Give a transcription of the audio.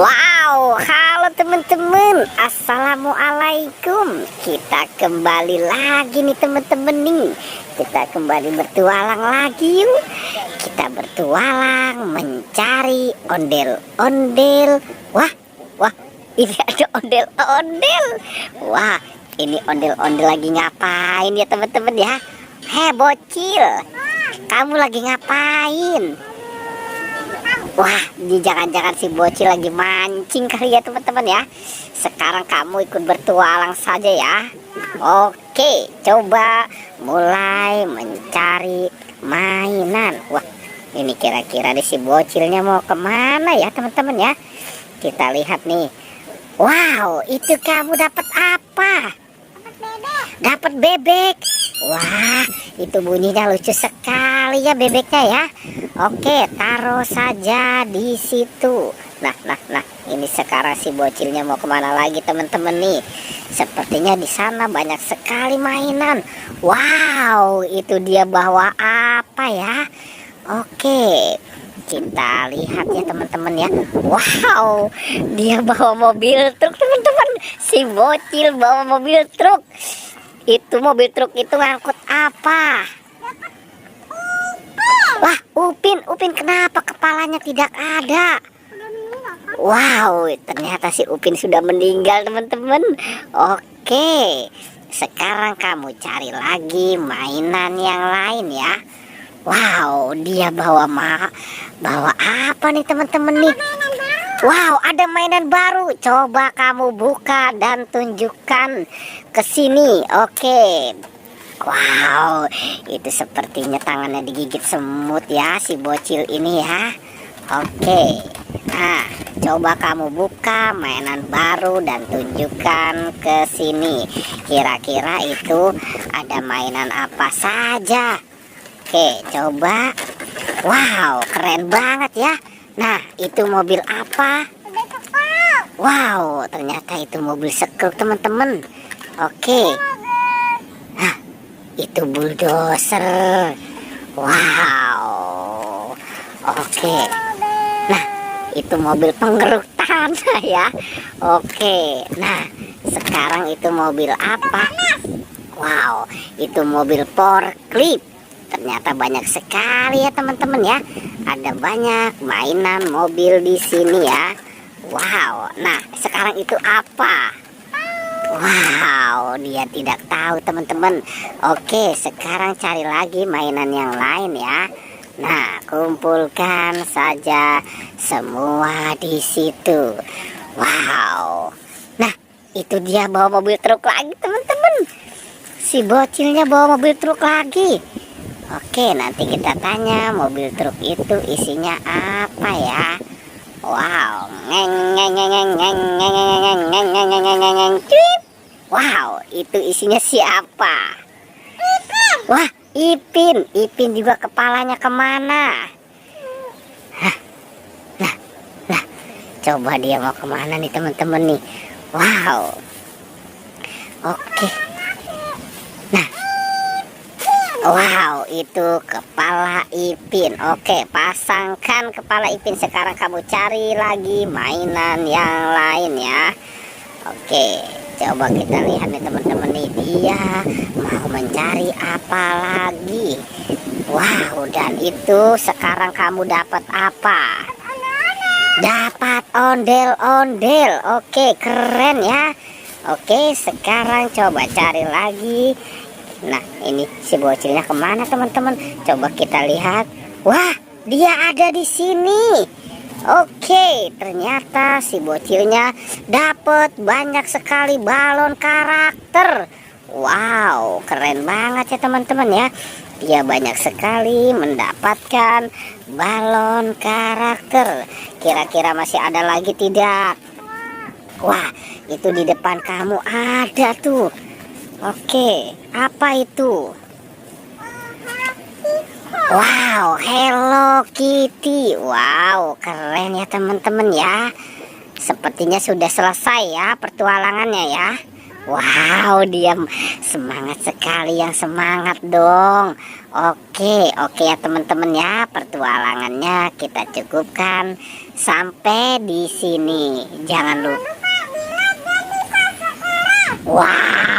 Wow, halo teman-teman, assalamualaikum. Kita kembali lagi nih teman-teman nih. Kita kembali bertualang lagi yuk. Kita bertualang mencari ondel-ondel. Wah, ini ada ondel-ondel. Wah, ini ondel-ondel lagi ngapain ya teman-teman ya? Hei bocil, kamu lagi ngapain? Wah, ini jangan-jangan si bocil lagi mancing kali ya teman-teman ya. Sekarang kamu ikut bertualang saja ya. Oke, coba mulai mencari mainan. Wah, ini kira-kira si bocilnya mau kemana ya teman-teman ya. Kita lihat nih. Wow, itu kamu dapat apa? Dapat bebek. Wah, itu bunyinya lucu sekali ya bebeknya ya. Oke, taruh saja di situ. Nah, ini sekarang si bocilnya mau kemana lagi teman-teman nih? Sepertinya di sana banyak sekali mainan. Wow, itu dia bawa apa ya? Oke, kita lihat ya teman-teman ya. Wow, dia bawa mobil truk teman-teman. Si bocil bawa mobil truk. Itu mobil truk itu ngangkut apa? Wah, Upin kenapa kepalanya tidak ada? Wow, ternyata si Upin sudah meninggal teman-teman. Oke, sekarang kamu cari lagi mainan yang lain ya. Wow, dia bawa apa nih teman-teman nih? Wow, ada mainan baru. Coba kamu buka dan tunjukkan ke sini. Oke. Wow, itu sepertinya tangannya digigit semut ya si bocil ini ya. Oke. Nah, coba kamu buka mainan baru dan tunjukkan ke sini. Kira-kira itu ada mainan apa saja? Oke, coba. Wow, keren banget ya. Nah, itu mobil apa? Wow, ternyata itu mobil sekrup teman-teman. Oke. Nah, itu bulldozer. Wow. Oke. Nah, itu mobil penggeruk tanah ya. Oke. Nah, sekarang itu mobil apa? Wow, itu mobil forklift. Ternyata banyak sekali ya teman-teman ya. Ada banyak mainan mobil di sini ya. Wow. Nah, sekarang itu apa? Wow, dia tidak tahu teman-teman. Oke, sekarang cari lagi mainan yang lain ya. Nah, kumpulkan saja semua di situ. Wow. Nah, itu dia bawa mobil truk lagi teman-teman. Si bocilnya bawa mobil truk lagi. Oke, nanti kita tanya mobil truk itu isinya apa ya. Wow, wow, itu isinya siapa? Wah, Ipin juga kepalanya kemana? Nah, coba dia mau kemana nih teman-teman nih? Wow, oke. Wow, itu kepala Ipin. Oke, pasangkan kepala Ipin. Sekarang kamu cari lagi mainan yang lain ya. Oke, coba kita lihat nih teman-teman nih. Dia mau mencari apa lagi? Wow, dan itu sekarang kamu dapat apa? Dapat ondel-ondel. Oke, keren ya. Oke, sekarang coba cari lagi. Nah, ini si bocilnya kemana teman-teman? Coba kita lihat. Wah, dia ada di sini. Oke, ternyata si bocilnya dapat banyak sekali balon karakter. Wow, keren banget ya teman-teman ya. Dia banyak sekali mendapatkan balon karakter. Kira-kira masih ada lagi tidak? Wah, itu di depan kamu ada tuh. Oke, apa itu? Wow, Hello Kitty. Wow, keren ya teman-teman ya. Sepertinya sudah selesai ya pertualangannya ya. Wow, dia semangat sekali, yang semangat dong. Oke ya teman-teman ya, pertualangannya kita cukupkan sampai di sini. Jangan lupa. Wow.